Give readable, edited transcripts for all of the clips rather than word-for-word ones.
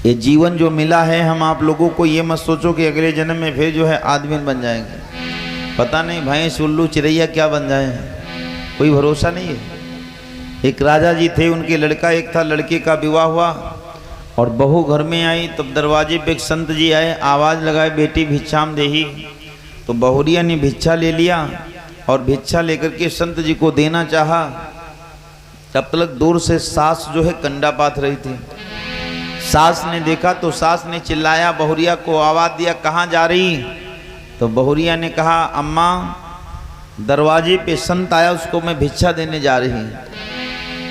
ये जीवन जो मिला है, हम आप लोगों को ये मत सोचो कि अगले जन्म में फिर जो है आदमी बन जाएंगे। पता नहीं भैंस उल्लू चिड़ैया क्या बन जाए, कोई भरोसा नहीं है। एक राजा जी थे, उनके लड़का एक था, लड़के का विवाह हुआ और बहू घर में आई। तब दरवाजे पे एक संत जी आए, आवाज़ लगाए बेटी भिक्षाम देही। तो बहुरिया ने भिक्षा ले लिया और भिक्षा लेकर के संत जी को देना चाहा। तब तक दूर से सास जो है कंडा पाथ रही थी। सास ने देखा तो सास ने चिल्लाया, बहुरिया को आवाज़ दिया, कहाँ जा रही? तो बहुरिया ने कहा, अम्मा दरवाजे पे संत आया, उसको मैं भिक्षा देने जा रही।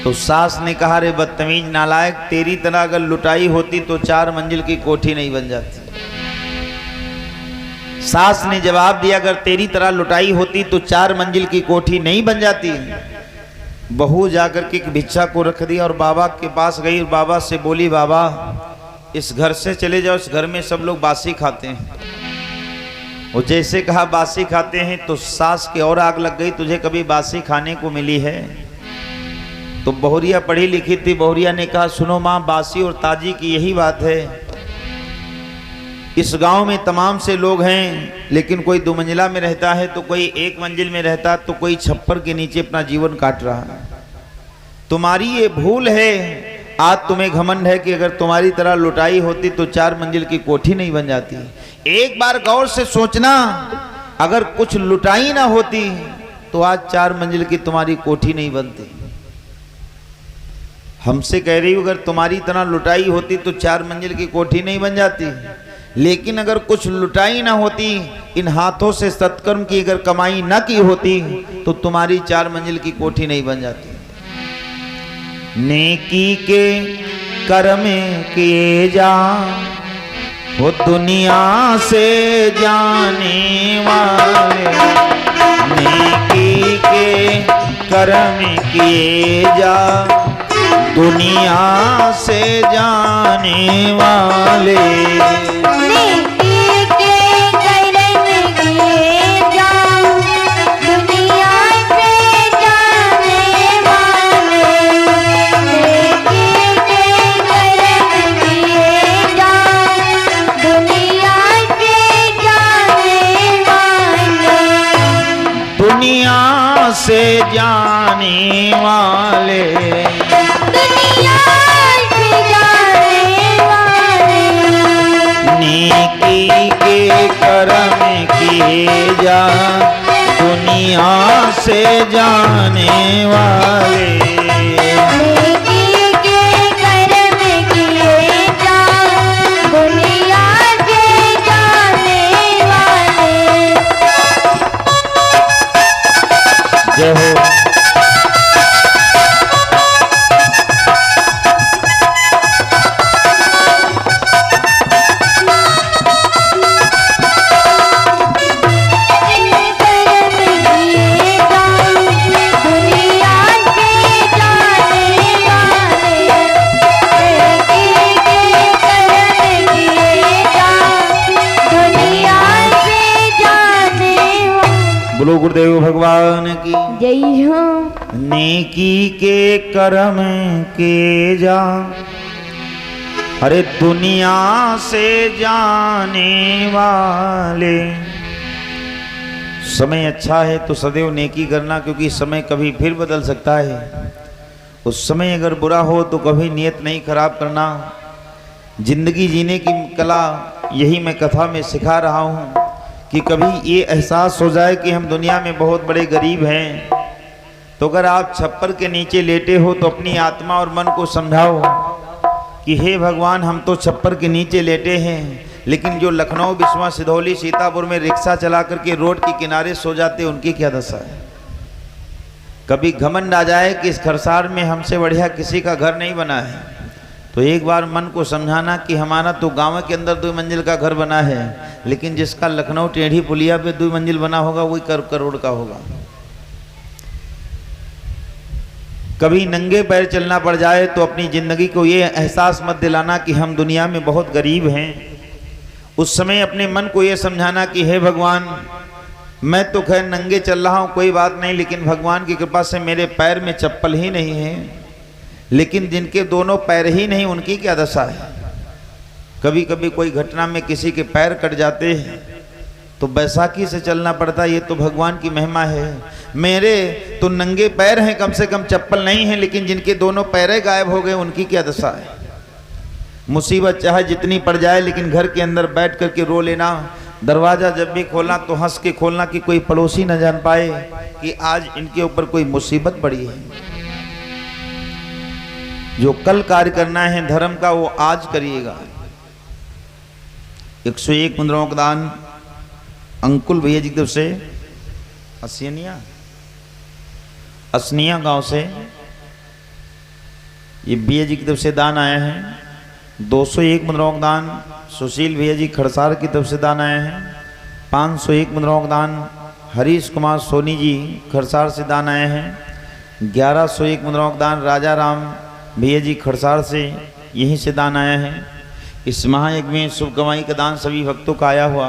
तो सास ने कहा, रे बदतमीज नालायक, तेरी तरह अगर लुटाई होती तो 4 मंजिल की कोठी नहीं बन जाती। सास ने जवाब दिया, अगर तेरी तरह लुटाई होती तो 4 मंजिल की कोठी नहीं बन जाती। बहू जाकर के भिक्षा को रख दिया और बाबा के पास गई और बाबा से बोली, बाबा इस घर से चले जाओ, इस घर में सब लोग बासी खाते हैं। वो जैसे कहा बासी खाते हैं तो सास के और आग लग गई, तुझे कभी बासी खाने को मिली है? तो बहुरिया पढ़ी लिखी थी, बहुरिया ने कहा, सुनो माँ, बासी और ताजी की यही बात है। इस गांव में तमाम से लोग हैं, लेकिन कोई 2 मंजिला में रहता है तो कोई 1 मंजिल में रहता है तो कोई छप्पर के नीचे अपना जीवन काट रहा है। तुम्हारी ये भूल है। आज तुम्हें घमंड है कि अगर तुम्हारी तरह लुटाई होती तो 4 मंजिल की कोठी नहीं बन जाती। एक बार गौर से सोचना, अगर कुछ लुटाई ना होती तो आज 4 मंजिल की तुम्हारी कोठी नहीं बनती। हमसे कह रही हूं, अगर तुम्हारी तरह लुटाई होती तो 4 मंजिल की कोठी नहीं बन जाती। लेकिन अगर कुछ लुटाई ना होती, इन हाथों से सत्कर्म की अगर कमाई ना की होती तो तुम्हारी 4 मंजिल की कोठी नहीं बन जाती। नेकी के कर्म किए जा, वो दुनिया से जाने वाले। नेकी के कर्म किए जा, दुनिया से जाने वाले। दुनिया से जाने वाले, दुनिया से जाने वाले। नेकी के कर्म किए जा, दुनिया से जाने वाले। जय हो। बोलो गुरुदेव भगवान की जय हो। नेकी के कर्म के जा, अरे दुनिया से जाने वाले। समय अच्छा है तो सदैव नेकी करना, क्योंकि समय कभी फिर बदल सकता है। उस समय अगर बुरा हो तो कभी नियत नहीं खराब करना। जिंदगी जीने की कला यही मैं कथा में सिखा रहा हूँ कि कभी ये एहसास हो जाए कि हम दुनिया में बहुत बड़े गरीब हैं, तो अगर आप छप्पर के नीचे लेटे हो तो अपनी आत्मा और मन को समझाओ कि हे भगवान, हम तो छप्पर के नीचे लेटे हैं, लेकिन जो लखनऊ, बिस्वा, सिधौली, सीतापुर में रिक्शा चला करके रोड के किनारे सो जाते, उनकी क्या दशा है। कभी घमंड आ जाए कि इस खरसार में हमसे बढ़िया किसी का घर नहीं बना है, तो एक बार मन को समझाना कि हमारा तो गांव के अंदर 2 मंजिल का घर बना है, लेकिन जिसका लखनऊ टेढ़ी पुलिया पे 2 मंजिल बना होगा वही करोड़ का होगा। कभी नंगे पैर चलना पड़ जाए तो अपनी जिंदगी को ये एहसास मत दिलाना कि हम दुनिया में बहुत गरीब हैं। उस समय अपने मन को ये समझाना कि हे भगवान, मैं तो खैर नंगे चल रहा हूँ, कोई बात नहीं, लेकिन भगवान की कृपा से मेरे पैर में चप्पल ही नहीं है। लेकिन जिनके दोनों पैर ही नहीं, उनकी क्या दशा है। कभी कभी कोई घटना में किसी के पैर कट जाते हैं तो बैसाखी से चलना पड़ता है। ये तो भगवान की महिमा है। मेरे तो नंगे पैर हैं, कम से कम चप्पल नहीं है, लेकिन जिनके दोनों पैरें गायब हो गए उनकी क्या दशा है। मुसीबत चाहे जितनी पड़ जाए, लेकिन घर के अंदर बैठ करके रो लेना। दरवाज़ा जब भी खोलना तो हंस के खोलना कि कोई पड़ोसी न जान पाए कि आज इनके ऊपर कोई मुसीबत पड़ी है। जो कल कार्य करना है धर्म का वो आज करिएगा। 101 मुद्राओं का दान अंकुल भैया जी की तरफ से असनिया गांव से ये भैया जी की तरफ से दान आया है। 201 मुद्राओं का दान सुशील भैया जी खड़सार की तरफ से दान आया है। 501 मुद्राओं का दान हरीश कुमार सोनी जी खड़सार से दान आए हैं। 1101 मुद्राओं का दान राजा राम भैया जी खड़सार से यहीं से दान आया है। इस महायज्ञ में शुभ कमाई का दान सभी भक्तों का आया हुआ।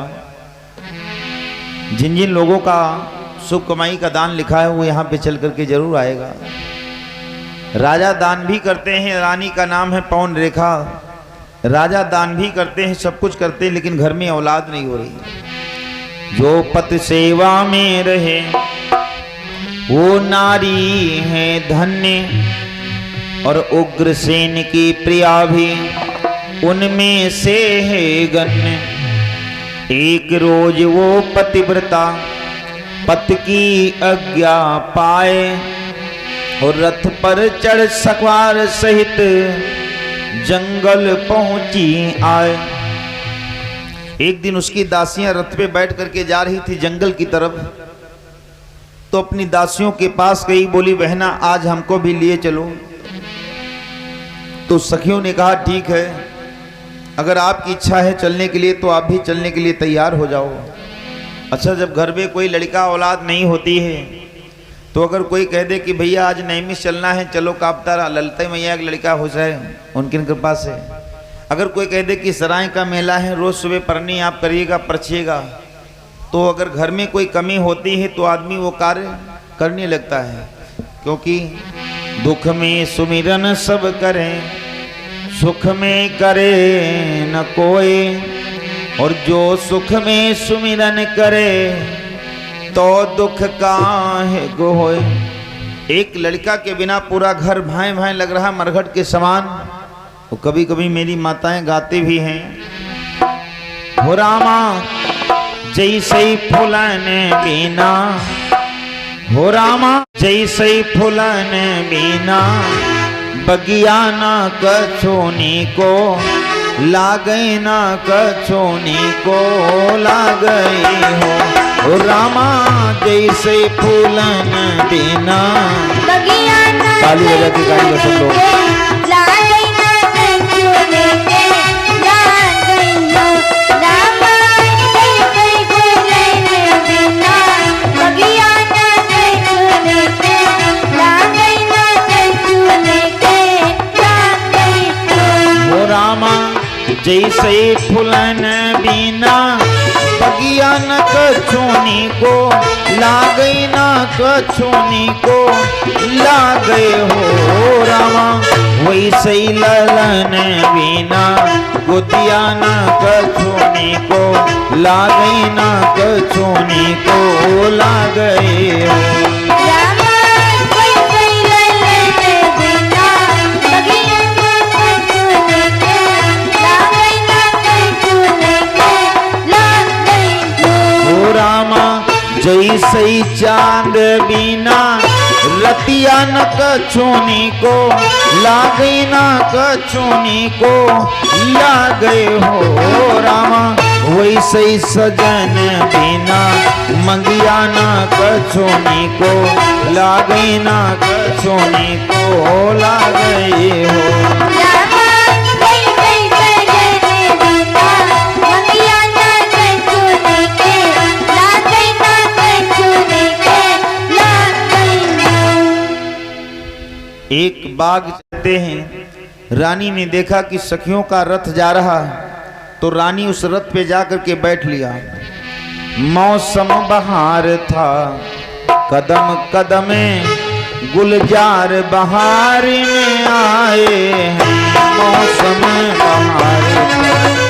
जिन जिन लोगों का शुभ कमाई का दान लिखा है वो यहाँ पे चल करके जरूर आएगा। राजा दान भी करते हैं, रानी का नाम है पवन रेखा। राजा दान भी करते हैं, सब कुछ करते हैं, लेकिन घर में औलाद नहीं हो रही। जो पति सेवा में रहे वो नारी है धन्य, और उग्रसेन की प्रिया भी उनमें से है गण्य। एक रोज वो पतिव्रता पति की आज्ञा पाए, और रथ पर चढ़ सवार सहित जंगल पहुंची आए। एक दिन उसकी दासियां रथ पे बैठ करके जा रही थी जंगल की तरफ, तो अपनी दासियों के पास गई, बोली बहना आज हमको भी लिए चलो। तो सखियों ने कहा ठीक है, अगर आपकी इच्छा है चलने के लिए तो आप भी चलने के लिए तैयार हो जाओ। अच्छा, जब घर में कोई लड़का औलाद नहीं होती है तो अगर कोई कह दे कि भैया आज नैमिष चलना है, चलो कापतारा ललिता मैया एक लड़का हो जाए उनकी कृपा से। अगर कोई कह दे कि सराय का मेला है, रोज सुबह परनी आप करिएगा परछिएगा, तो अगर घर में कोई कमी होती है तो आदमी वो कार्य करने लगता है। क्योंकि दुख में सुमिरन सब करें, सुख में करे न कोई, और जो सुख में सुमिरन करे तो दुख काहे को होए। एक लड़का के बिना पूरा घर भाए भाए लग रहा मरघट के समान। तो कभी कभी मेरी माताएं गाती भी हैं, हो रामा जैसे फूलन बिना, हो रामा जैसे फूलन बिना, बगिया ना कछोनी को लागई ना कछोनी को लागई हो रामा जैसे फूलन बिना। ताली बजा के गाएंगे सब लोग। रामा जैसे फूलन बिना, बगिया न कछोनी को लागई न कछोनी को लागई हो रामा। वैसे ललन बिना, गोदिया न कछोनी को लागई न कछोनी को लागई हो। जैसे चांद बिना, रतिया न कछोनी को लागई न कछोनी को लागई हो रामा। वैसे सजन बिना, मंगिया न कछोनी को लागई न कछोनी को लागई हो। एक बाग चलते हैं, रानी ने देखा कि सखियों का रथ जा रहा है, तो रानी उस रथ पे जाकर के बैठ लिया। मौसम बहार था, कदम कदम गुलजार बहार में आए हैं। मौसम बहार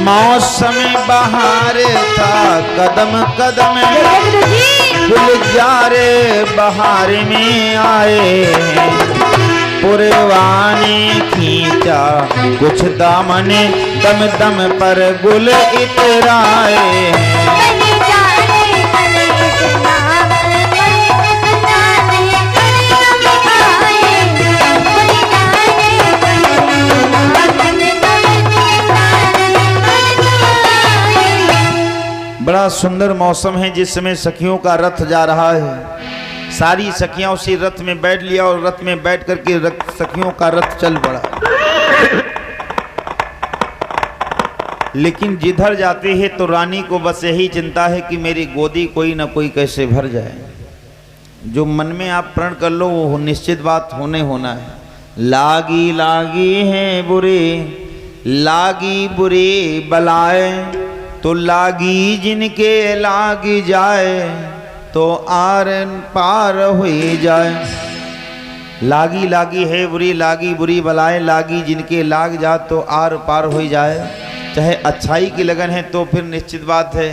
मौसम बहार था कदम कदम गुलजार बहार में आए। पुरवानी खींचा कुछ दामन दम दम पर गुल इतराए। बड़ा सुंदर मौसम है जिस समय सखियों का रथ जा रहा है। सारी सखियां उसी रथ में बैठ लिया और रथ में बैठ करके सखियों का रथ चल पड़ा। लेकिन जिधर जाते हैं तो रानी को बस यही चिंता है कि मेरी गोदी कोई ना कोई कैसे भर जाए। जो मन में आप प्रण कर लो वो निश्चित बात होना है। लागी लागी है बुरे लागी बुरी बलाए, तो लागी जिनके लाग जाए तो आर पार हो जाए। लागी लागी है बुरी लागी बुरी बलाए, लागी जिनके लाग जाए तो आर पार हो जाए। चाहे अच्छाई की लगन है तो फिर निश्चित बात है,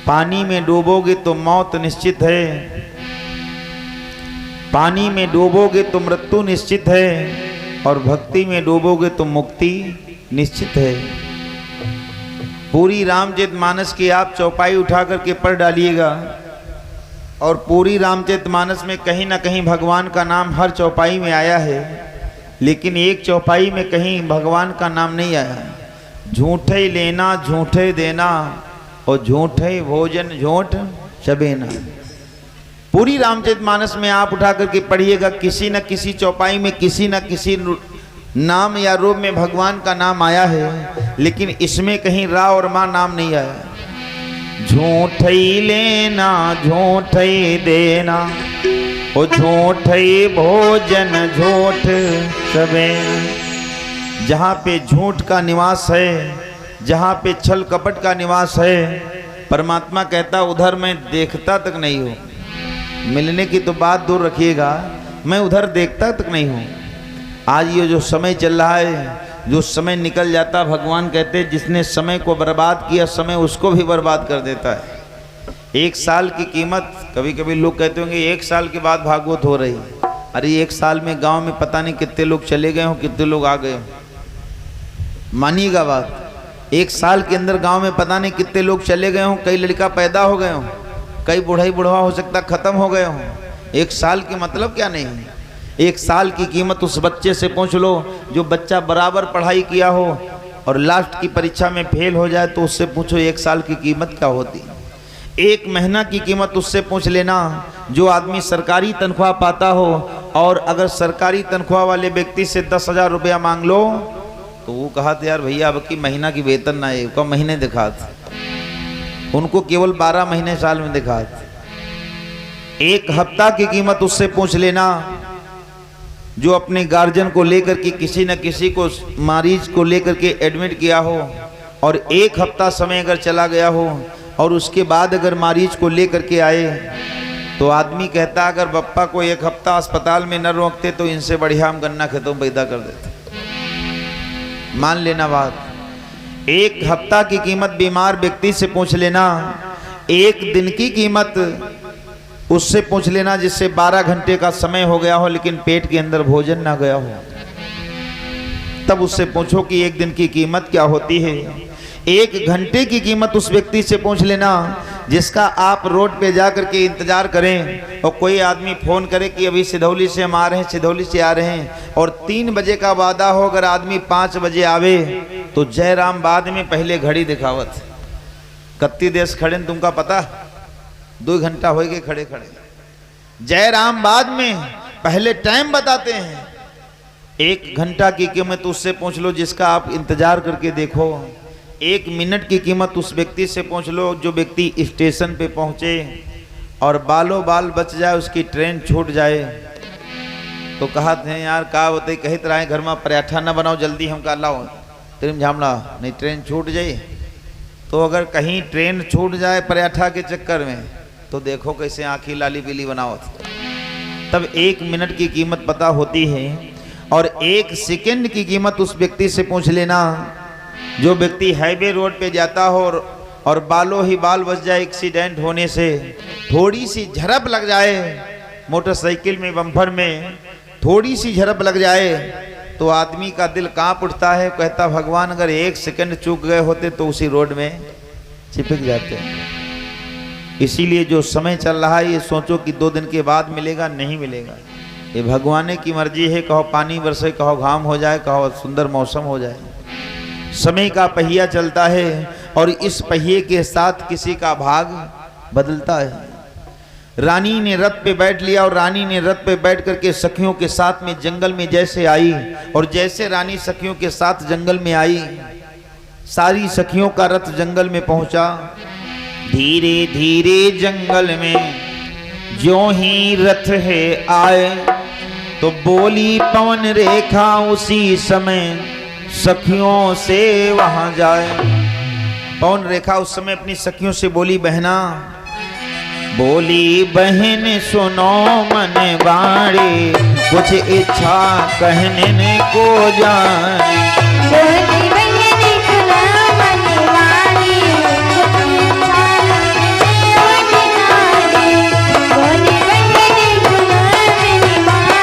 पानी में डूबोगे तो मौत निश्चित है, पानी में डूबोगे तो मृत्यु निश्चित है, और भक्ति में डूबोगे तो मुक्ति निश्चित है। पूरी रामचरितमानस की आप चौपाई उठा करके पढ़ डालिएगा, और पूरी रामचरितमानस में कहीं ना कहीं भगवान का नाम हर चौपाई में आया है, लेकिन एक चौपाई में कहीं भगवान का नाम नहीं आया। झूठे लेना झूठे देना और झूठे भोजन झूठ चबेना। पूरी रामचरितमानस में आप उठा करके पढ़िएगा, किसी न किसी चौपाई में किसी न किसी नाम या रूप में भगवान का नाम आया है, लेकिन इसमें कहीं रा और माँ नाम नहीं आया। झूठ ही लेना झूठ ही देना और झूठ ही भोजन झूठ सबे। जहाँ पे झूठ का निवास है, जहाँ पे छल कपट का निवास है, परमात्मा कहता उधर मैं देखता तक नहीं हूँ। मिलने की तो बात दूर रखिएगा, मैं उधर देखता तक नहीं हूँ। आज ये जो समय चल रहा है, जो समय निकल जाता, भगवान कहते जिसने समय को बर्बाद किया समय उसको भी बर्बाद कर देता है। एक साल की कीमत, कभी कभी लोग कहते होंगे एक साल के बाद भागवत हो रही। अरे एक साल में गांव में पता नहीं कितने लोग चले गए हों, कितने लोग आ गए हों। मानिएगा बात, एक साल के अंदर गांव में पता नहीं कितने लोग चले गए हों, कई लड़का पैदा हो गए हों, कई बुढ़वा हो सकता खत्म हो गए हों। एक साल की मतलब क्या नहीं है। एक साल की कीमत उस बच्चे से पूछ लो जो बच्चा बराबर पढ़ाई किया हो और लास्ट की परीक्षा में फेल हो जाए, तो उससे पूछो एक साल की कीमत क्या होती। एक महीना की कीमत उससे पूछ लेना जो आदमी सरकारी तनख्वाह पाता हो, और अगर सरकारी तनख्वाह वाले व्यक्ति से 10,000 रुपया मांग लो तो वो कहा था यार भैया अब की महीना की वेतन ना है, उसका महीने दिखा, उनको केवल 12 महीने साल में दिखा। एक हफ्ता की कीमत उससे पूछ लेना जो अपने गार्जियन को लेकर के किसी न किसी को मरीज को लेकर के एडमिट किया हो, और एक हफ्ता समय अगर चला गया हो और उसके बाद अगर मरीज को लेकर के आए तो आदमी कहता अगर बप्पा को एक हफ्ता अस्पताल में न रोकते तो इनसे बढ़िया हम गन्ना खेतों में पैदा कर देते। मान लेना बात, एक हफ्ता की कीमत बीमार व्यक्ति से पूछ लेना, एक दिन की कीमत उससे पूछ लेना जिससे 12 घंटे का समय हो गया हो लेकिन पेट के अंदर भोजन ना गया हो, तब उससे पूछो कि एक दिन की कीमत क्या होती है। एक घंटे की कीमत उस व्यक्ति से पूछ लेना जिसका आप रोड पे जा करके इंतजार करें और कोई आदमी फोन करे कि अभी सिधौली से हम आ रहे हैं, सिधौली से आ रहे हैं, और 3 बजे का वादा हो, अगर आदमी 5 बजे आवे तो जयराम बाद में पहले घड़ी दिखावत कत्ती देश खड़े तुमका पता 2 घंटा हो गए खड़े खड़े, जयराम बाद में पहले टाइम बताते हैं। 1 घंटा की कीमत उससे पूछ लो जिसका आप इंतजार करके देखो। 1 मिनट की कीमत उस व्यक्ति से पूछ लो जो व्यक्ति स्टेशन पे पहुंचे और बालों बाल बच जाए, उसकी ट्रेन छूट जाए तो कहते हैं यार का होते कही तरह घर में पराठा न बनाओ जल्दी, हम का लाओ ट्रेन झामड़ा नहीं ट्रेन छूट जाए। तो अगर कहीं ट्रेन छूट जाए पराठा के चक्कर में तो देखो कैसे आँखी लाली पीली बनाओ। तब 1 मिनट की कीमत पता होती है, और 1 सेकंड की कीमत उस व्यक्ति से पूछ लेना जो व्यक्ति हाईवे रोड पे जाता हो और बालों ही बाल बच जाए एक्सीडेंट होने से, थोड़ी सी झड़प लग जाए मोटरसाइकिल में, बम्पर में थोड़ी सी झड़प लग जाए तो आदमी का दिल कांप उठता है, कहता भगवान अगर 1 सेकंड चूक गए होते तो उसी रोड में चिपक जाते। इसीलिए जो समय चल रहा है ये सोचो कि 2 दिन के बाद मिलेगा, नहीं मिलेगा। ये भगवान की मर्जी है, कहो पानी बरसे, कहो घाम हो जाए, कहो सुंदर मौसम हो जाए। समय का पहिया चलता है और इस पहिए के साथ किसी का भाग बदलता है। रानी ने रथ पे बैठ लिया और रानी ने रथ पे बैठ करके सखियों के साथ में जंगल में जैसे आई, और जैसे रानी सखियों के साथ जंगल में आई, सारी सखियों का रथ जंगल में पहुंचा। धीरे धीरे जंगल में जो ही रथ है आए, तो बोली पवन रेखा उसी समय सखियों से वहां जाए। पवन रेखा उस समय अपनी सखियों से बोली, बहना, बोली बहन सुनो मन बाड़ी, कुछ इच्छा कहने को जाए। बोली बहन सुनो मन बाड़ी, कुछ इच्छा कहने को जाए। बोली बहन सुनो मन बाड़ी।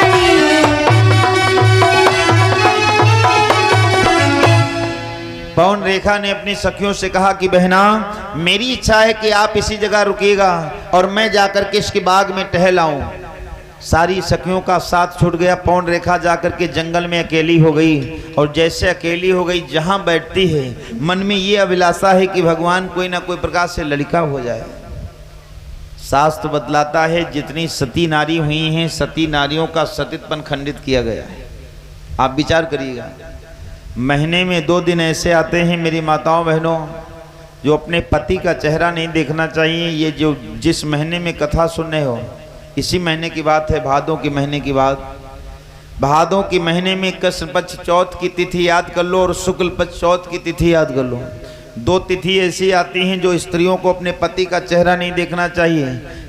पवन रेखा ने अपनी सखियों से कहा कि बहना, मेरी इच्छा है कि आप इसी जगह रुकिएगा और मैं जाकर के इसके बाग में टहल आऊं। सारी सखियों का साथ छूट गया। पवन रेखा जाकर के जंगल में अकेली हो गई, और जैसे अकेली हो गई जहां बैठती है मन में ये अभिलाषा है कि भगवान कोई ना कोई प्रकार से लड़का हो जाए। शास्त्र बतलाता है जितनी सती नारी हुई हैं, सती नारियों का सतीत्वपन खंडित किया गया है। आप विचार करिएगा, महीने में 2 दिन ऐसे आते हैं मेरी माताओं बहनों जो अपने पति का चेहरा नहीं देखना चाहिए। ये जो जिस महीने में कथा सुन रहे हो, इसी महीने की बात है, भादों के महीने की बात। भादों के महीने में कृष्ण पक्ष चौथ की तिथि याद कर लो और शुक्ल पक्ष चौथ की तिथि याद कर लो। 2 तिथि ऐसी आती हैं जो स्त्रियों को अपने पति का चेहरा नहीं देखना चाहिए।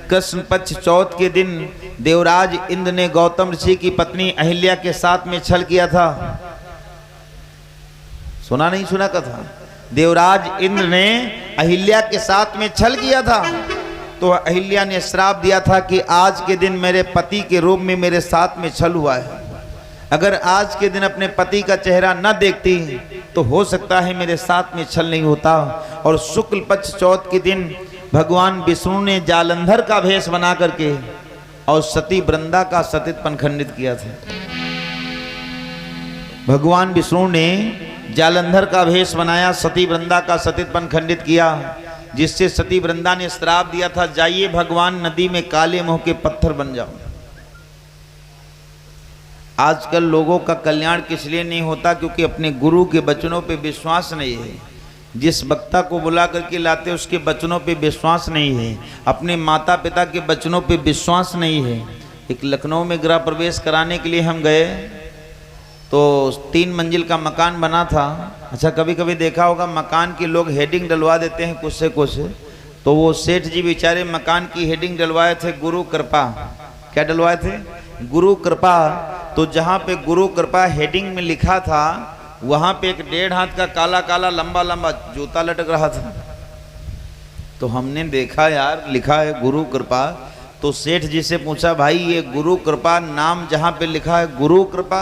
कृष्ण पक्ष चौथ के दिन देवराज इंद्र ने गौतम ऋषि की पत्नी अहिल्या के साथ में छल किया था। सुना नहीं सुना कथा? देवराज इंद्र ने अहिल्या के साथ में छल किया था, तो अहिल्या ने श्राप दिया था कि आज के दिन मेरे पति के रूप में मेरे साथ में छल हुआ है। अगर आज के दिन अपने पति का चेहरा न देखती तो हो सकता है मेरे साथ में छल नहीं होता। और शुक्ल पक्ष चौथ के दिन भगवान विष्णु ने जालंधर का भेष बना करके और सती वृंदा का सतीत्वपन खंडित किया था। भगवान विष्णु ने जालंधर का भेष बनाया, सती वृंदा का सतीत्वपन खंडित किया, जिससे सती वृंदा ने श्राप दिया था, जाइए भगवान नदी में काले मुंह के पत्थर बन जाओ। आजकल लोगों का कल्याण किस लिए नहीं होता? क्योंकि अपने गुरु के वचनों पे विश्वास नहीं है। जिस वक्ता को बुला करके लाते उसके वचनों पे विश्वास नहीं है, अपने माता पिता के वचनों पे विश्वास नहीं है। एक लखनऊ में गृह प्रवेश कराने के लिए हम गए तो 3 मंजिल का मकान बना था। अच्छा, कभी कभी देखा होगा मकान के लोग हेडिंग डलवा देते हैं कुछ से कुछ, तो वो सेठ जी बेचारे मकान की हेडिंग डलवाए थे गुरु कृपा। क्या डलवाए थे? गुरु कृपा। तो जहाँ पे गुरु कृपा हेडिंग में लिखा था वहाँ पे एक 1.5 हाथ का काला काला लंबा लंबा जूता लटक रहा था। तो हमने देखा यार लिखा है गुरु कृपा, तो सेठ जी से पूछा, भाई ये गुरु कृपा नाम जहाँ पे लिखा है गुरु कृपा,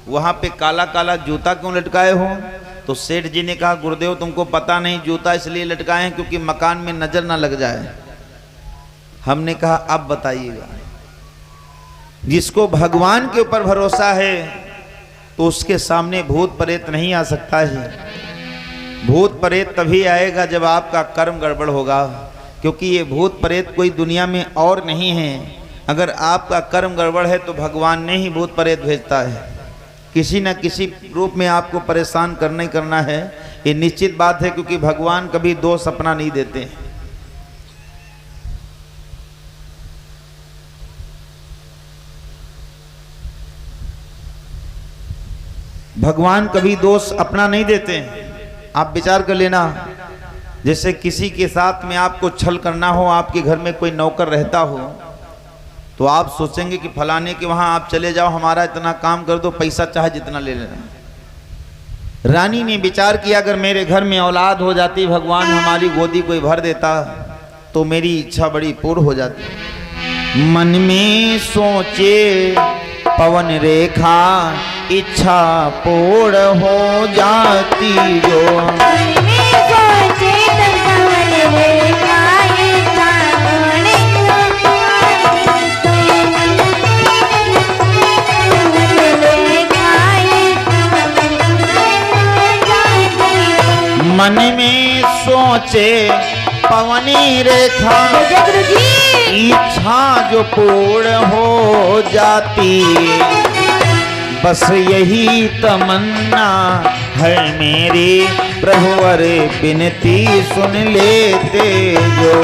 वहाँ पे काला काला जूता क्यों लटकाए हो? तो सेठ जी ने कहा, गुरुदेव तुमको पता नहीं, जूता इसलिए लटकाए हैं क्योंकि मकान में नजर ना लग जाए। हमने कहा अब बताइएगा, जिसको भगवान के ऊपर भरोसा है तो उसके सामने भूत प्रेत नहीं आ सकता है। भूत प्रेत तभी आएगा जब आपका कर्म गड़बड़ होगा, क्योंकि ये भूत प्रेत कोई दुनिया में और नहीं है। अगर आपका कर्म गड़बड़ है तो भगवान ने ही भूत प्रेत भेजता है, किसी न किसी रूप में आपको परेशान करना ही करना है। ये निश्चित बात है, क्योंकि भगवान कभी दोष अपना नहीं देते। भगवान कभी दोष अपना नहीं देते। आप विचार कर लेना, जैसे किसी के साथ में आपको छल करना हो, आपके घर में कोई नौकर रहता हो, तो आप सोचेंगे कि फलाने के वहाँ आप चले जाओ, हमारा इतना काम कर दो, पैसा चाहे जितना ले लेना। रानी ने विचार किया अगर मेरे घर में औलाद हो जाती, भगवान हमारी गोदी कोई भर देता तो मेरी इच्छा बड़ी पूर्ण हो जाती। मन में सोचे पवन रेखा इच्छा पूर्ण हो जाती जो। मन में सोचे पवनी रेखा इच्छा जो पूर्ण हो जाती, बस यही तमन्ना है मेरी प्रभुवर विनती सुन लेते जो।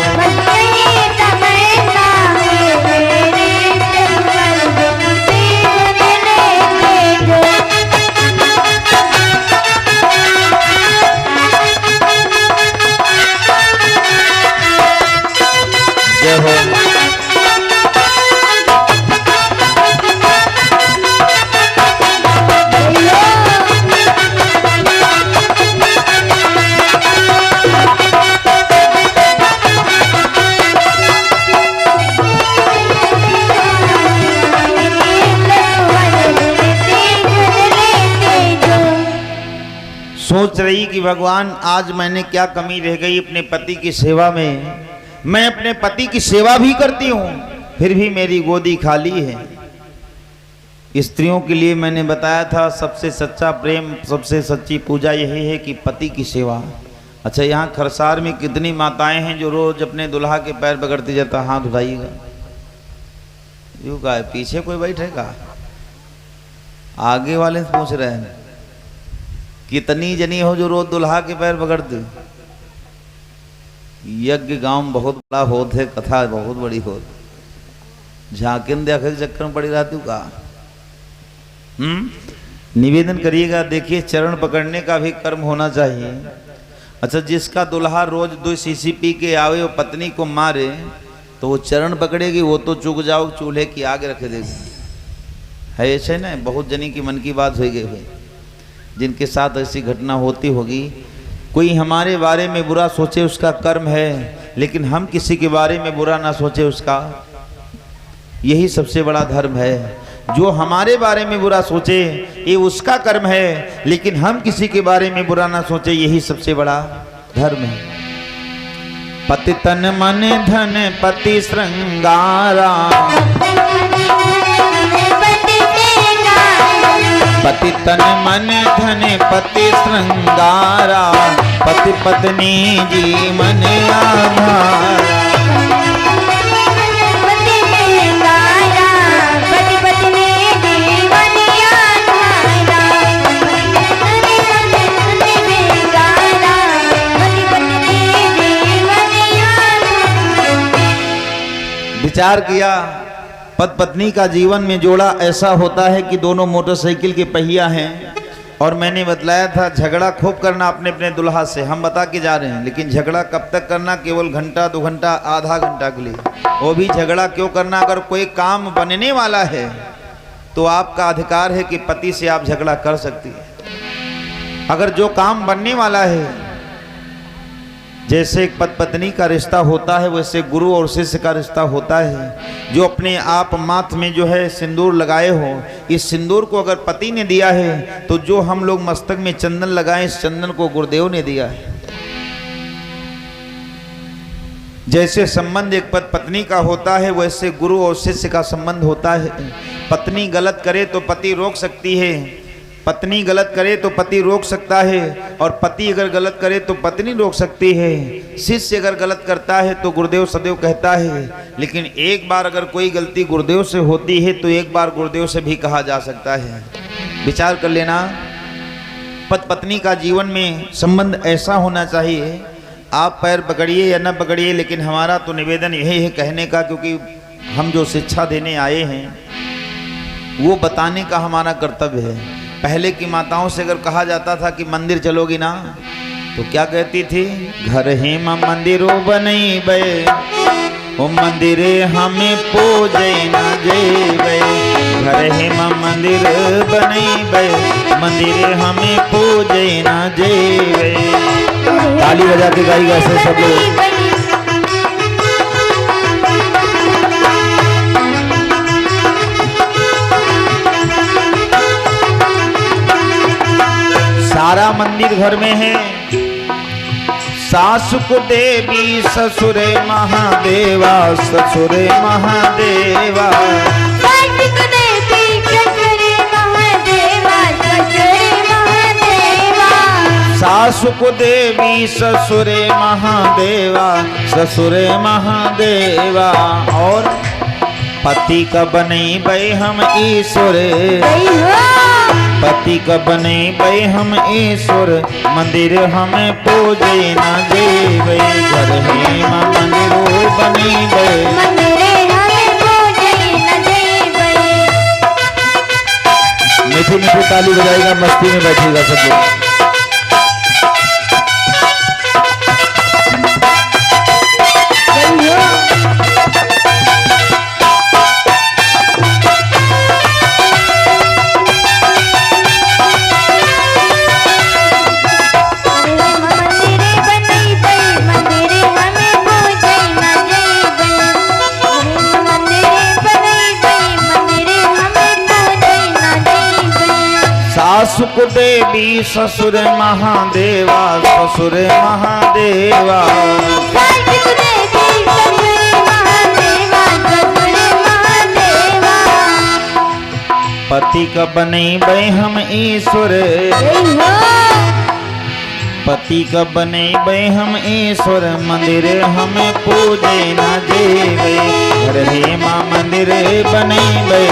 सोच रही कि भगवान आज मैंने क्या कमी रह गई अपने पति की सेवा में। मैं अपने पति की सेवा भी करती हूँ फिर भी मेरी गोदी खाली है। स्त्रियों के लिए मैंने बताया था सबसे सच्चा प्रेम, सबसे सच्ची पूजा यही है कि पति की सेवा। अच्छा, यहाँ खरसार में कितनी माताएं हैं जो रोज अपने दुल्हा के पैर पकड़ती जाता, हाथ उठाइएगा। यूँ का पीछे कोई बैठेगा? आगे वाले से पूछ रहे हैं कितनी जनी हो जो रोज दुल्हा के पैर पकड़ते? यज्ञ गांव में बहुत बड़ा होत है, कथा बहुत बड़ी होत, झांकिन देखे चक्कर में पड़ी रहती का। निवेदन करिएगा, देखिए चरण पकड़ने का भी कर्म होना चाहिए। अच्छा, जिसका दुल्हा रोज 2 शीशी पी के आवे और पत्नी को मारे तो वो चरण पकड़ेगी, वो तो चुक जाओ चूल्हे की आग रख देगी। है ऐसे ना, बहुत जनी की मन की बात हो गई, जिनके साथ ऐसी घटना होती होगी। कोई हमारे बारे में बुरा सोचे उसका कर्म है, लेकिन हम किसी के बारे में बुरा ना सोचे उसका, यही सबसे बड़ा धर्म है। जो हमारे बारे में बुरा सोचे ये उसका कर्म है, लेकिन हम किसी के बारे में बुरा ना सोचे, यही सबसे बड़ा धर्म है। पति तन मन धन पति श्रृंगारा, पति तन मन धन पति श्रृंगारा, पति पत्नी जीवन आधारा। विचार किया, पति पत्नी का जीवन में जोड़ा ऐसा होता है कि दोनों मोटरसाइकिल के पहिया हैं। और मैंने बतलाया था झगड़ा खूब करना अपने अपने दुल्हा से, हम बता के जा रहे हैं, लेकिन झगड़ा कब तक करना? केवल घंटा 2 घंटा आधा घंटा के लिए। वो भी झगड़ा क्यों करना? अगर कोई काम बनने वाला है तो आपका अधिकार है कि पति से आप झगड़ा कर सकती है। अगर जो काम बनने वाला है, जैसे एक पति पत्नी का रिश्ता होता है वैसे गुरु और शिष्य का रिश्ता होता है। जो अपने आप माथ में जो है सिंदूर लगाए हो, इस सिंदूर को अगर पति ने दिया है तो जो हम लोग मस्तक में चंदन लगाए, इस चंदन को गुरुदेव ने दिया है। जैसे संबंध एक पति पत्नी का होता है वैसे गुरु और शिष्य का संबंध होता है। पत्नी गलत करे तो पति रोक सकती है, पत्नी गलत करे तो पति रोक सकता है, और पति अगर गलत करे तो पत्नी रोक सकती है। शिष्य अगर गलत करता है तो गुरुदेव सदैव कहता है, लेकिन एक बार अगर कोई गलती गुरुदेव से होती है तो एक बार गुरुदेव से भी कहा जा सकता है। विचार कर लेना, पति पत्नी का जीवन में संबंध ऐसा होना चाहिए। आप पैर पकड़िए या न पकड़िए, लेकिन हमारा तो निवेदन यही है कहने का, क्योंकि हम जो शिक्षा देने आए हैं वो बताने का हमारा कर्तव्य है। पहले की माताओं से अगर कहा जाता था कि मंदिर चलोगी ना, तो क्या कहती थी? घर ही में मंदिरों बनई बे, ओ मंदिरे हमें पूजे न जेबे, घर हे मंदिर बनैबे, मंदिरे हमें पूजे न जेबे। ताली बजा के गाइएगा ऐसे सब लोग। सारा मंदिर घर में है, सास को देवी ससुरे महादेवा, ससुरे महादेवा, सास को देवी ससुरे महादेवा, ससुरे महादेवा, सास को देवी ससुरे महादेवा, ससुरे महादेवा। और पति का बनैबे हम ईश्वर, पति का बनैबे हम ईश्वर, मंदिर हमें पूजे न जेबे, घर हे मंदिर बनैबे, मंदिरे हमें पूजे न जेबे। मीठी मीठी ताली बजाएगा, मस्ती में बैठेगा सब लोग। सास को देवी ससुर महादेवा, ससुर महादेवा, सास को देवी ससुरे महादेवा, ससुरे महादेवा, पति का बनैबे हम ईश्वर, पति का बनैबे हम ईश्वर, मंदिर हमें पूजे न जेबे, घर हे माँ मंदिर बनैबे।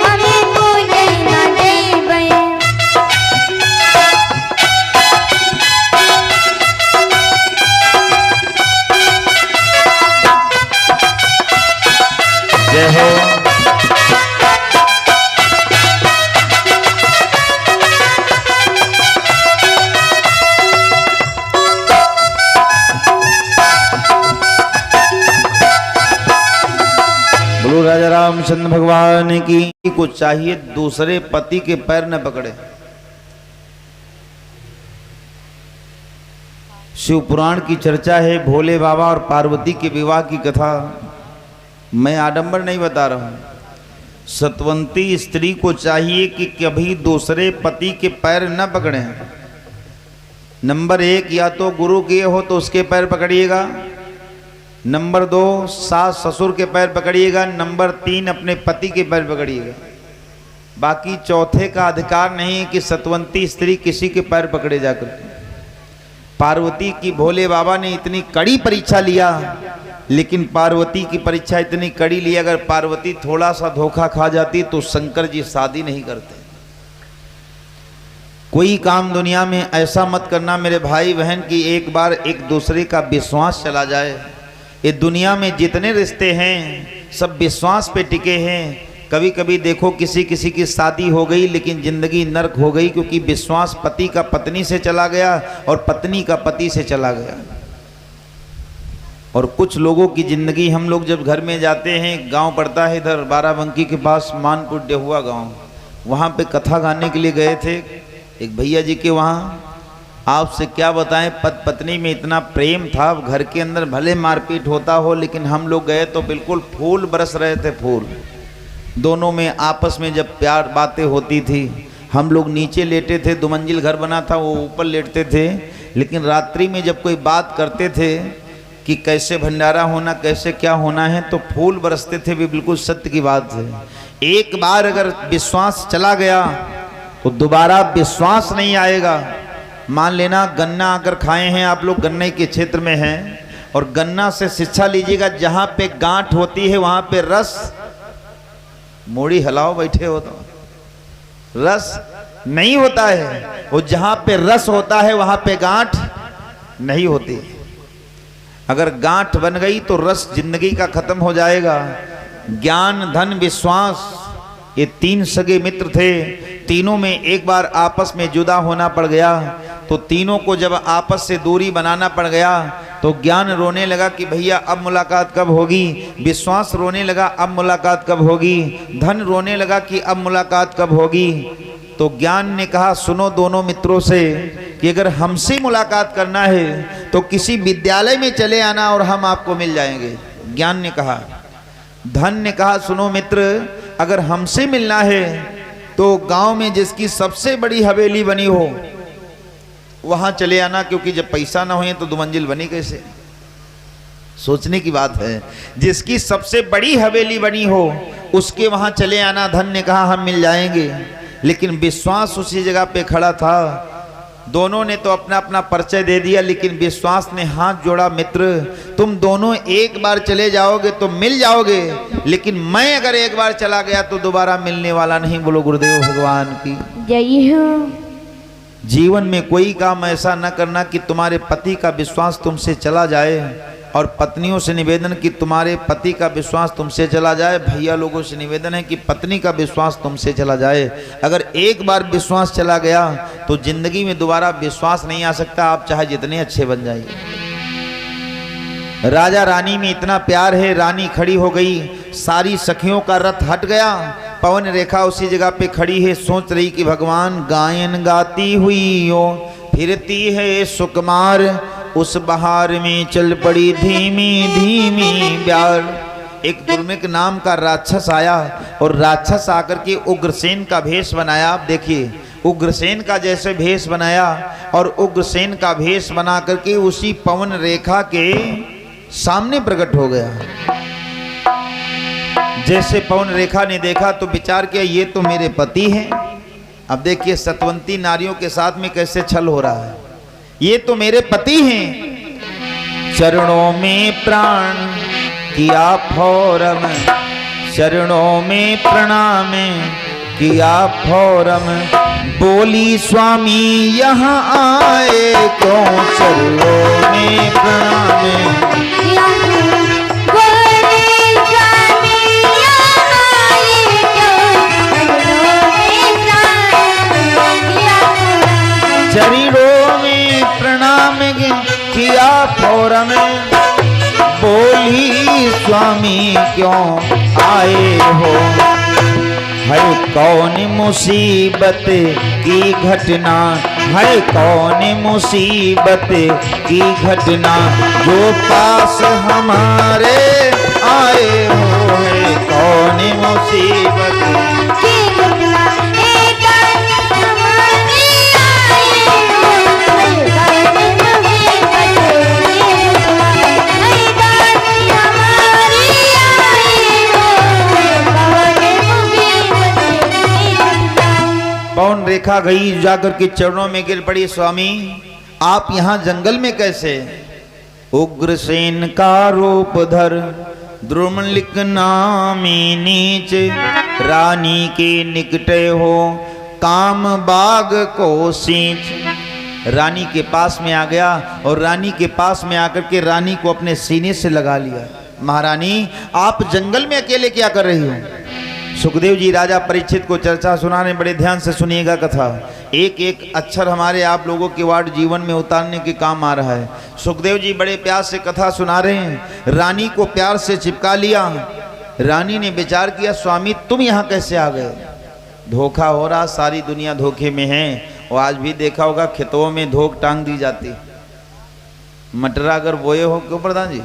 हमें पूजे न जेबे। जय हो। बोलो राजा रामचंद्र भगवान की। को चाहिए दूसरे पति के पैर न पकड़े। शिव पुराण की चर्चा है, भोले बाबा और पार्वती के विवाह की कथा। मैं आडंबर नहीं बता रहा हूं। सतवंती स्त्री को चाहिए कि कभी दूसरे पति के पैर न पकड़े। नंबर 1, या तो गुरु के हो तो उसके पैर पकड़िएगा। नंबर 2, सास ससुर के पैर पकड़िएगा। नंबर 3, अपने पति के पैर पकड़िएगा। बाकी चौथे का अधिकार नहीं है कि सतवंती स्त्री किसी के पैर पकड़े जाकर। पार्वती की भोले बाबा ने इतनी कड़ी परीक्षा लिया, लेकिन पार्वती की परीक्षा इतनी कड़ी ली, अगर पार्वती थोड़ा सा धोखा खा जाती तो शंकर जी शादी नहीं करते। कोई काम दुनिया में ऐसा मत करना मेरे भाई बहन कि एक बार एक दूसरे का विश्वास चला जाए। ये दुनिया में जितने रिश्ते हैं सब विश्वास पे टिके हैं। कभी कभी देखो किसी किसी की शादी हो गई लेकिन जिंदगी नर्क हो गई, क्योंकि विश्वास पति का पत्नी से चला गया और पत्नी का पति से चला गया। और कुछ लोगों की ज़िंदगी, हम लोग जब घर में जाते हैं, गांव पड़ता है इधर बाराबंकी के पास मानपुर डेहुआ गांव, वहाँ पे कथा गाने के लिए गए थे एक भैया जी के वहाँ। आपसे क्या बताएं, पत्नी में इतना प्रेम था, घर के अंदर भले मारपीट होता हो लेकिन हम लोग गए तो बिल्कुल फूल बरस रहे थे, फूल। दोनों में आपस में जब प्यार बातें होती थी, हम लोग नीचे लेटे थे, 2 मंजिल घर बना था, वो ऊपर लेटते थे। लेकिन रात्रि में जब कोई बात करते थे कि कैसे भंडारा होना, कैसे क्या होना है, तो फूल बरसते थे। भी बिल्कुल सत्य की बात है। एक बार अगर विश्वास चला गया तो दोबारा विश्वास नहीं आएगा। मान लेना गन्ना आकर खाए हैं आप लोग, गन्ने के क्षेत्र में हैं, और गन्ना से शिक्षा लीजिएगा, जहाँ पे गांठ होती है वहाँ पे रस, मूड़ी हिलाओ बैठे हो तो रस नहीं होता है। वो जहाँ पे रस होता है वहाँ पे गांठ नहीं होती। अगर गांठ बन गई तो रस जिंदगी का खत्म हो जाएगा। ज्ञान, धन, विश्वास, ये 3 सगे मित्र थे। तीनों में एक बार आपस में जुदा होना पड़ गया, तो तीनों को जब आपस से दूरी बनाना पड़ गया तो ज्ञान रोने लगा कि भैया अब मुलाकात कब होगी, विश्वास रोने लगा अब मुलाकात कब होगी, धन रोने लगा कि अब मुलाकात कब होगी। तो ज्ञान ने कहा सुनो दोनों मित्रों से कि अगर हमसे मुलाकात करना है तो किसी विद्यालय में चले आना और हम आपको मिल जाएंगे। ज्ञान ने कहा। धन ने कहा सुनो मित्र, अगर हमसे मिलना है तो गांव में जिसकी सबसे बड़ी हवेली बनी हो वहां चले आना, क्योंकि जब पैसा ना हो तो दो मंजिल बनी कैसे। सोचने की बात है, जिसकी सबसे बड़ी हवेली बनी हो उसके वहां चले आना। धन ने कहा हम मिल जाएंगे, लेकिन विश्वास उसी जगह पे खड़ा था। दोनों ने तो अपना अपना परिचय दे दिया, लेकिन विश्वास ने हाथ जोड़ा, मित्र तुम दोनों एक बार चले जाओगे तो मिल जाओगे, लेकिन मैं अगर एक बार चला गया तो दोबारा मिलने वाला नहीं। बोलो गुरुदेव भगवान की जय हो। जीवन में कोई काम ऐसा न करना कि तुम्हारे पति का विश्वास तुमसे चला जाए, और पत्नियों से निवेदन कि तुम्हारे पति का विश्वास तुमसे चला जाए। भैया लोगों से निवेदन है कि पत्नी का विश्वास तुमसे चला जाए। अगर एक बार विश्वास चला गया तो जिंदगी में दोबारा विश्वास नहीं आ सकता, आप चाहे जितने अच्छे बन जाइए। राजा रानी में इतना प्यार है, रानी खड़ी हो गई, सारी सखियों का रथ हट गया, पवन रेखा उसी जगह पे खड़ी है, सोच रही कि भगवान गायन गाती हुई हो फिरती है सुकुमार, उस बहार में चल पड़ी धीमी धीमी प्यार। एक दुर्मिक नाम का राक्षस आया और राक्षस आकर के उग्रसेन का भेष बनाया। आप देखिए उग्रसेन का जैसे भेष बनाया और उग्रसेन का भेष बना करके उसी पवन रेखा के सामने प्रकट हो गया। जैसे पवन रेखा ने देखा तो विचार किया ये तो मेरे पति हैं। अब देखिए सतवंती नारियों के साथ में कैसे छल हो रहा है, ये तो मेरे पति हैं। चरणों में प्राण किया फौरम, चरणों में प्रणाम किया फौरम, बोली स्वामी यहाँ आए क्यों चरणों में प्रणाम। चरणों में प्रणाम किया फौरन, बोली स्वामी क्यों आए हो, है कौन मुसीबत की घटना, है कौन मुसीबत की घटना, जो पास हमारे आए हो, है कौन मुसीबत की घटना, पवन रेखा गई जाकर के चरणों में गिर पड़ी, स्वामी आप यहाँ जंगल में कैसे। उग्रसेन का रूप धर द्रुमलिक नामी नीच, रानी के निकटे हो काम बाग को सींच। रानी के पास में आ गया और रानी के पास में आकर के रानी को अपने सीने से लगा लिया। महारानी आप जंगल में अकेले क्या कर रही हो। सुखदेव जी राजा परीक्षित को चर्चा सुना रहे, बड़े ध्यान से सुनिएगा कथा। एक एक अक्षर हमारे आप लोगों के वार्ड जीवन में उतारने के काम आ रहा है। सुखदेव जी बड़े प्यार से कथा सुना रहे हैं, रानी को प्यार से चिपका लिया। रानी ने विचार किया स्वामी तुम यहाँ कैसे आ गए। धोखा हो रहा, सारी दुनिया धोखे में है। और आज भी देखा होगा खेतों में धोख टांग दी जाती। मटरा अगर बोए हो क्यों प्रधान जी,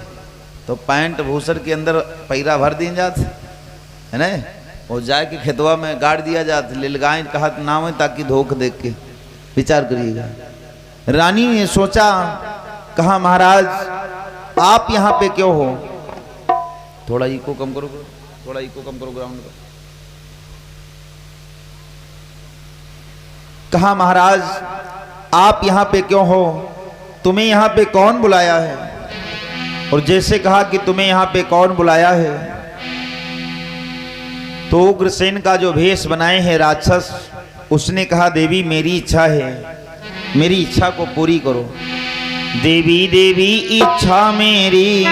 तो पैंट भूसर के अंदर पैरा भर दी जाते है ना, और जाए के खेतवा में गाड़ दिया जाता, लिलगाय कहा नाम है ताकि धोख देख के। विचार करिएगा। रानी ने सोचा, कहा महाराज आप यहाँ पे क्यों हो। थोड़ा इको कम करो, थोड़ा इको कम करो ग्राउंड का। कहा महाराज आप यहाँ पे क्यों हो, तुम्हें यहाँ पे कौन बुलाया है। और जैसे कहा कि तुम्हें यहाँ पे कौन बुलाया है, तो उग्रसेन का जो भेष बनाए हैं राक्षस, उसने कहा देवी मेरी इच्छा है, मेरी इच्छा को पूरी करो। देवी देवी इच्छा मेरी,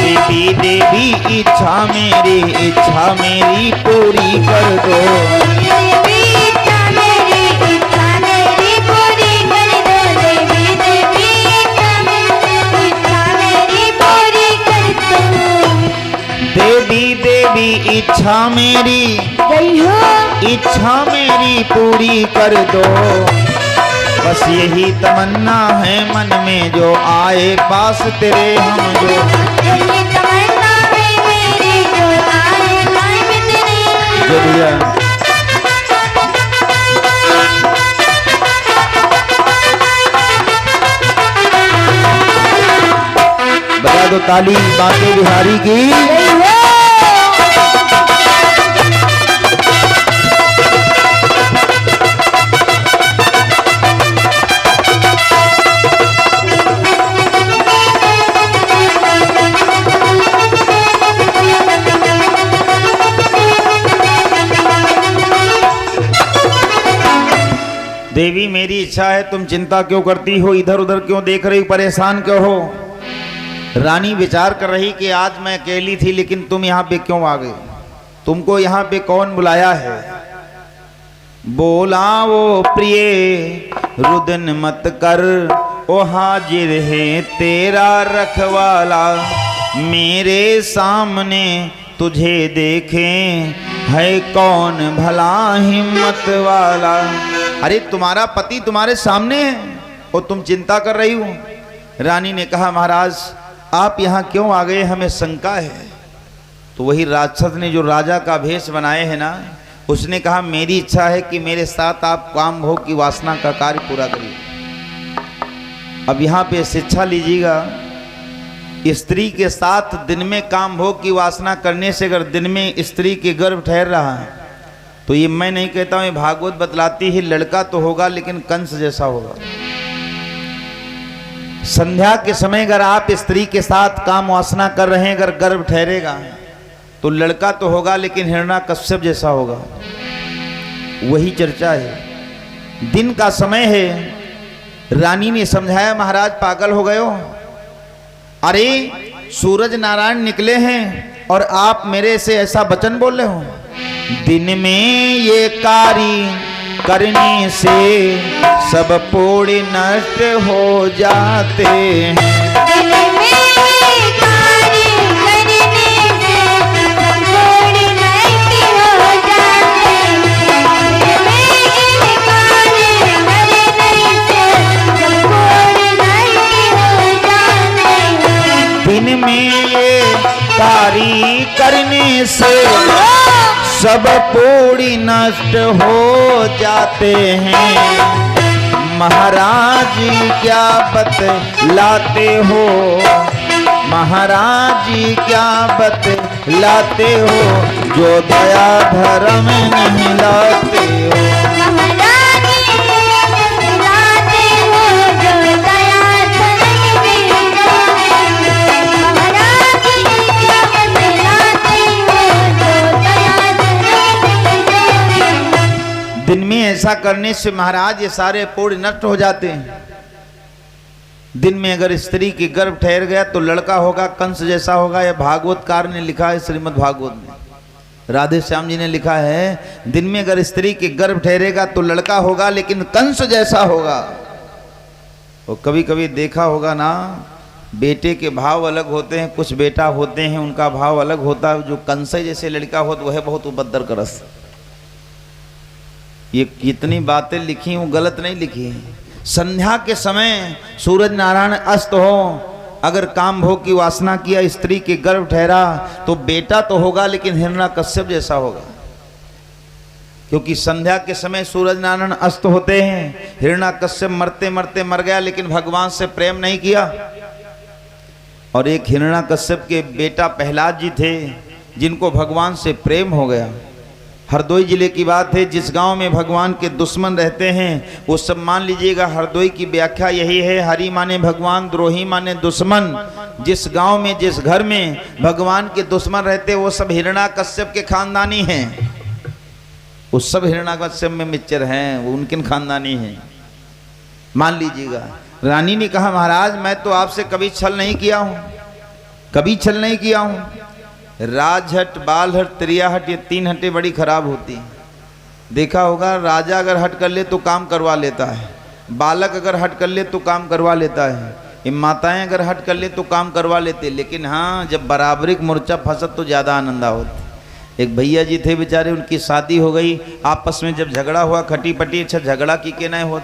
देवी देवी इच्छा मेरी, इच्छा मेरी पूरी कर दो। देवी इच्छा मेरी, जय हो इच्छा मेरी पूरी कर दो। बस यही तमन्ना है मन में, जो आए पास तेरे हम जो। यही तमन्ना है मेरी, जो आए पास तेरे। जो भैया बजा दो ताली बांके बिहारी की। जय हो देवी मेरी इच्छा है, तुम चिंता क्यों करती हो, इधर उधर क्यों देख रही हो, परेशान क्यों हो। रानी विचार कर रही कि आज मैं अकेली थी लेकिन तुम यहाँ पे क्यों आ गए, तुमको यहाँ पे कौन बुलाया है। बोला वो प्रिय रुदन मत कर, ओ हाजिर है तेरा रखवाला, मेरे सामने तुझे देखे है कौन भला हिम्मत वाला। अरे तुम्हारा पति तुम्हारे सामने है और तुम चिंता कर रही हो। रानी ने कहा महाराज आप यहाँ क्यों आ गए, हमें शंका है। तो वही राक्षस ने जो राजा का भेष बनाए है ना, उसने कहा मेरी इच्छा है कि मेरे साथ आप काम भोग की वासना का कार्य पूरा करिए। अब यहाँ पे शिक्षा लीजिएगा, स्त्री के साथ दिन में काम भोग की वासना करने से अगर दिन में स्त्री के गर्भ ठहर रहा है तो ये मैं नहीं कहता हूँ, भागवत बतलाती है लड़का तो होगा लेकिन कंस जैसा होगा। संध्या के समय अगर आप स्त्री के साथ काम वासना कर रहे हैं, अगर गर्भ ठहरेगा तो लड़का तो होगा लेकिन हिरण्याकश्यप जैसा होगा। वही चर्चा है। दिन का समय है। रानी ने समझाया महाराज पागल हो गए हो, अरे सूरज नारायण निकले हैं और आप मेरे से ऐसा वचन बोल रहे हो। दिन में ये कार्य करने से सब पोड़े नष्ट हो जाते हैं। दिल में कार्य करने से सब पोड़े नष्ट हो जाते हैं। दिल में कार्य करने से सब पोड़े नष्ट हो जाते हैं। दिन में ये कार्य करने से सब पूरी नष्ट हो जाते हैं। महाराज जी क्या बतलाते हो, महाराज जी क्या बतलाते हो, जो दया धर्म नहीं लाते हो। महाराज जी लाते हो, जो दया धर्म नहीं लाते हो। महाराज जी क्या बतलाते हो, जो दया धर्म नहीं लाते हो। दिन में ऐसा करने से महाराज ये सारे पूर्ण नष्ट हो जाते हैं। दिन में अगर स्त्री की गर्भ ठहर गया तो लड़का होगा कंस जैसा होगा। यह भागवतकार ने लिखा है, श्रीमद् भागवत में राधे श्याम जी ने लिखा है, दिन में अगर स्त्री की गर्भ ठहरेगा तो लड़का होगा लेकिन कंस जैसा होगा। और कभी कभी देखा होगा ना, बेटे के भाव अलग होते हैं, कुछ बेटा होते हैं उनका भाव अलग होता है। जो कंस जैसे लड़का हो तो वह बहुत उपद्र करस। ये कितनी बातें लिखी वो गलत नहीं लिखी हैं। संध्या के समय सूरज नारायण अस्त हो, अगर काम भोग की वासना किया, स्त्री के गर्भ ठहरा तो बेटा तो होगा लेकिन हिरण्याकश्यप जैसा होगा। क्योंकि संध्या के समय सूरज नारायण अस्त होते हैं। हिरण्याकश्यप मरते मरते मर गया लेकिन भगवान से प्रेम नहीं किया। और एक हिरण्याकश्यप के बेटा प्रहलाद जी थे जिनको भगवान से प्रेम हो गया। हरदोई जिले की बात है, जिस गांव में भगवान के दुश्मन रहते हैं वो सब मान लीजिएगा। हरदोई की व्याख्या यही है, हरि माने भगवान, द्रोही माने दुश्मन। जिस गांव में जिस घर में भगवान के दुश्मन रहते वो सब हिरण्याकश्यप के खानदानी हैं। वो सब हिरण्याकश्यप में मिच्चर हैं, वो उनके खानदानी हैं, मान लीजिएगा। रानी ने कहा महाराज मैं तो आपसे कभी छल नहीं किया हूँ, कभी छल नहीं किया हूँ। राजहट, बालहट, त्रियाहट ये 3 हटें बड़ी खराब होती हैं। देखा होगा राजा अगर हट कर ले तो काम करवा लेता है, बालक अगर हट कर ले तो काम करवा लेता है, ये माताएं अगर हट कर ले तो काम करवा लेते। लेकिन हाँ जब बराबरी मोर्चा फंसत तो ज़्यादा आनंदा होती। एक भैया जी थे बेचारे, उनकी शादी हो गई, आपस में जब झगड़ा हुआ खटी पटी, अच्छा झगड़ा की के ना हो